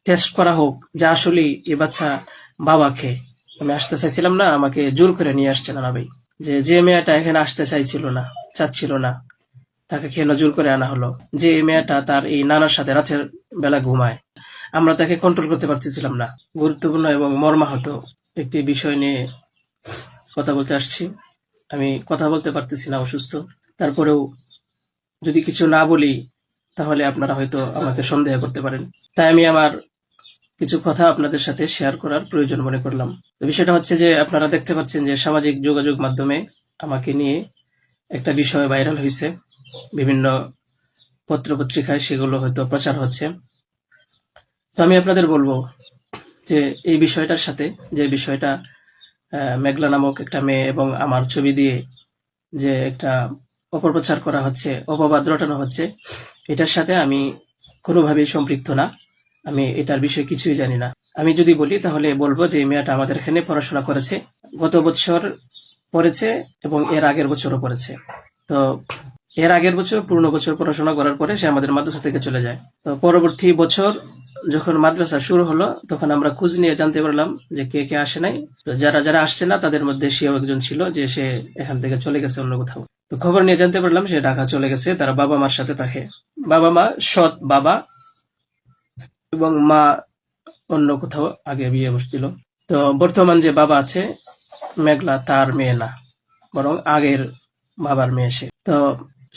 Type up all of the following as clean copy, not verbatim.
Test করা হোক যে আসলে এ বাচ্চা বাবাকে। আমি আসতে চাইছিলাম না, আমাকে জোর করে নিয়ে আসছে নানা ভাই। যে মেয়েটা এখানে আসতে চাচ্ছিল না, তাকে কেন জোর করে আনা হলো? যে মেয়েটা তার এই নানার সাথে রাতের বেলা ঘুমায়, আমরা তাকে কন্ট্রোল করতে পারতেছিলাম না। গুরুত্বপূর্ণ এবং মর্মাহত একটি বিষয় নিয়ে কথা বলতে আসছি। আমি কথা বলতে পারতেছি না, অসুস্থ। তারপরেও যদি কিছু না বলি তাহলে আপনারা হয়তো আমাকে সন্দেহ করতে পারেন। তাই আমি আমার কিছু কথা আপনাদের সাথে শেয়ার করার প্রয়োজন মনে করলাম। তো বিষয়টা হচ্ছে যে আপনারা দেখতে পাচ্ছেন যে সামাজিক যোগাযোগ মাধ্যমে আমাকে নিয়ে একটা বিষয় ভাইরাল হয়েছে, বিভিন্ন পত্রপত্রিকায় সেগুলো হয়তো প্রচার হচ্ছে। তো আমি আপনাদের বলবো যে এই বিষয়টার সাথে, যে বিষয়টা মেঘলা নামক একটা মেয়ে এবং আমার ছবি দিয়ে যে একটা অপপ্রচার করা হচ্ছে, অপবাদ রটানো হচ্ছে, এটার সাথে আমি কোনোভাবেই সম্পৃক্ত না। আমি এটার বিষয়ে কিছুই জানি না। আমি যদি বলি তাহলে বলবো যে এই মেয়েটা আমাদের এখানে পড়াশোনা করেছে, গত বছর পড়েছে এবং এর আগের বছরও পড়েছে। তো এর আগের বছর পুরনো বছর পড়াশোনা করার পরে সে আমাদের মাদ্রাসা থেকে চলে যায়। তো পরবর্তী বছর যখন মাদ্রাসা শুরু হলো তখন আমরা খোঁজ নিয়ে জানতে পারলাম যে কে কে আসে নাই। তো যারা যারা আসছে না তাদের মধ্যে সেও একজন ছিল, যে সে এখান থেকে চলে গেছে অন্য কোথাও। তো খবর নিয়ে জানতে পারলাম সে ঢাকা চলে গেছে, তারা বাবা মার সাথে থাকে। বাবা মা সৎ বাবা এবং মা অন্য কোথাও আগে বিয়ে বসছিল। তো বর্তমান যে বাবা আছে মেঘলা, তার মেয়ে না, বরং আগের বাবার মেয়ে সে। তো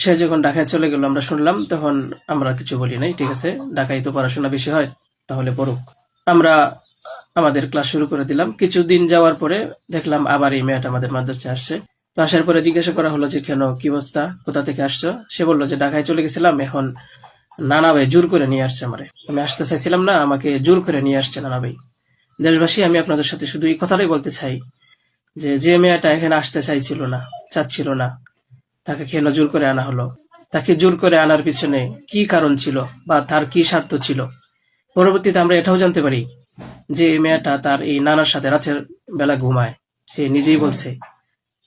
সে যখন ঢাকায় চলে গেল আমরা শুনলাম, তখন আমরা কিছু বলি নাই, ঠিক আছে, ঢাকায় তো পড়াশোনা বেশি হয়, তাহলে পড়ুক। আমরা আমাদের ক্লাস শুরু করে দিলাম। কিছুদিন যাওয়ার পরে দেখলাম আবার এই মেয়েটা আমাদের মাদ্রাসায় আসছে। তো আসার পরে জিজ্ঞাসা করা হলো যে কেন, কি অবস্থা, কোথা থেকে আসছো? সে বললো যে ঢাকায় চলে গেছিলাম, এখন নানা ভাই জোর করে নিয়ে আসছে আমারে। আমি আসতে চাইছিলাম না, আমাকে জোর করে নিয়ে আসছে নানা ভাই। দেশবাসী, আমি আপনাদের সাথে শুধু এই কথাটাই বলতে চাই যে মেয়েটা এখানে আসতে চাচ্ছিল না, তাকে কেন জোর করে আনা হলো? তাকে জোর করে আনার পিছনে কি কারণ ছিল বা তার কি স্বার্থ ছিল? পরবর্তীতে আমরা এটাও জানতে পারি যে এই মেয়েটা তার এই নানার সাথে রাতের বেলা ঘুমায়। সে নিজেই বলছে।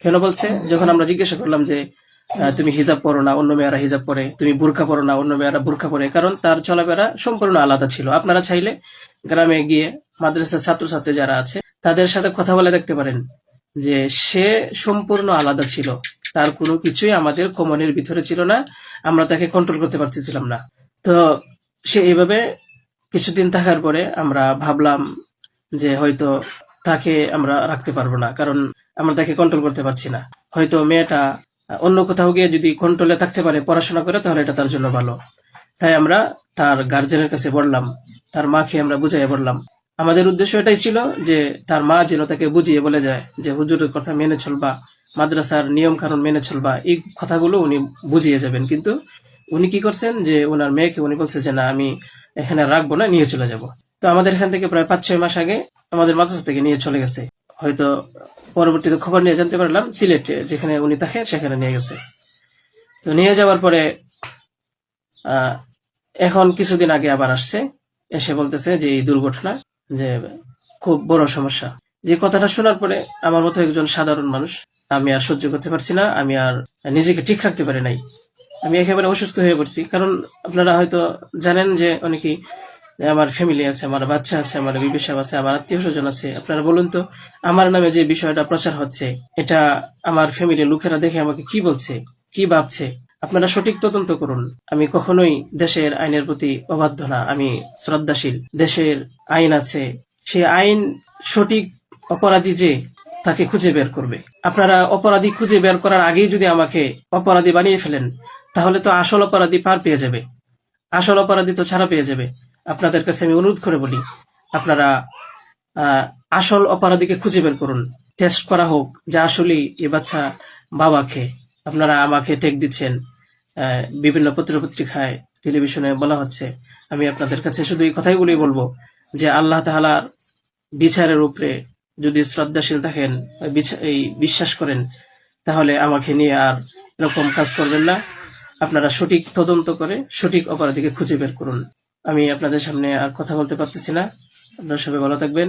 কেন বলছে? যখন আমরা জিজ্ঞাসা করলাম যে তুমি হিজাব পরো না, অন্য মেয়েরা হিজাব পরে, তুমি বুরকা পরো না, অন্য মেয়েরা বুরকা পরে, কারণ তার চলাফেরা সম্পূর্ণ আলাদা ছিল। আপনারা চাইলে গ্রামে গিয়ে মাদ্রাসার ছাত্রছাত্রী যারা আছে তাদের সাথে কথা বলে দেখতে পারেন যে সে সম্পূর্ণ আলাদা ছিল। তার কোনো কিছুই আমাদের কমনের ভিতরে ছিল না, আমরা তাকে কন্ট্রোল করতে পারতেছিলাম না। তো সে এইভাবে কিছুদিন থাকার পরে আমরা ভাবলাম যে হয়তো তাকে আমরা রাখতে পারবো না, কারণ আমরা তাকে কন্ট্রোল করতে পারছি না। হয়তো মেয়েটা অন্য কোথাও গিয়ে যদি কন্ট্রোলে থাকতে পারে, পড়াশোনা করে, তাহলে এটা তার জন্য ভালো। তাই আমরা তার গার্জেনের কাছে বললাম, তার মাকে আমরা বুঝাইয়া বললাম। আমাদের উদ্দেশ্য এটাই ছিল যে তার মা যেন তাকে বুঝিয়ে বলে যায় যে হুজুরের কথা মেনে চলবা, মাদ্রাসার নিয়ম কানুন মেনে চলবা, এই কথাগুলো উনি বুঝিয়ে যাবেন। কিন্তু উনি কি করছেন যে ওনার মেয়েকে উনি বলছে যে না, আমি এখানে রাখবো না, নিয়ে চলে যাব। তো আমাদের এখান থেকে প্রায় 5-6 মাস আগে আমাদের মাদ্রাসা থেকে নিয়ে চলে গেছে। হয়তো পরবর্তীতে খবর নিয়ে জানতে পারলাম সিলেটে যেখানে উনি থাকে সেখানে নিয়ে গেছে। তো নিয়ে যাওয়ার পরে এখন কিছুদিন আগে আবার আসছে, এসে বলতেছে যে এই দুর্ঘটনা, যে খুব বড় সমস্যা। যে কথাটা শোনার পরে আমার মতো একজন সাধারণ মানুষ, আমি আর সহ্য করতে পারছি না, আমি আর নিজেকে ঠিক রাখতে পারি নাই। আমি একেবারে অসুস্থ হয়ে পড়ছি। কারণ আপনারা হয়তো জানেন যে অনেকেই, আমার ফ্যামিলি আছে, আমার বাচ্চা আছে, আমার বিবি সাহেব আছে, আমার আত্মীয় স্বজন আছে। আপনারা বলুন তো, আমার নামে যে বিষয়টা প্রচার হচ্ছে, এটা আমার ফ্যামিলির লোকেরা দেখে আমাকে কি বলছে, কি ভাবছে? আপনারা সঠিক তদন্ত করুন। আমি কখনোই দেশের আইনের প্রতি অবাধ্য না, আমি শ্রদ্ধাশীল। দেশের আইন আছে, সে আইন সঠিক অপরাধী যে তাকে খুঁজে বের করবে। আপনারা অপরাধী খুঁজে বের করার আগেই যদি আমাকে অপরাধী বানিয়ে ফেলেন, তাহলে তো আসল অপরাধী পার পেয়ে যাবে, আসল অপরাধী তো ছাড়া পেয়ে যাবে। আপনাদের কাছে আমি অনুরোধ করে বলি, আপনারা আসল অপরাধীকে খুঁজে বের করুন। টেস্ট করা হোক যে আসলে এ বাচ্চা বাবাকে। আপনারা আমাকে টেক দিচ্ছেন, বিভিন্ন পত্রপত্রিকায়, টেলিভিশনে বলা হচ্ছে। আমি আপনাদের কাছে শুধু এই কথাগুলোই বলবো যে আল্লাহ তাআলার বিচারের উপরে যদি শ্রদ্ধাশীল থাকেন, এই বিশ্বাস করেন, তাহলে আমাকে নিয়ে আর এরকম কাজ করবেন না। আপনারা সঠিক তদন্ত করে সঠিক অপরাধীকে খুঁজে বের করুন। আমি আপনাদের সামনে আর কথা বলতে পারতেছি না। আপনারা সবাই ভালো থাকবেন।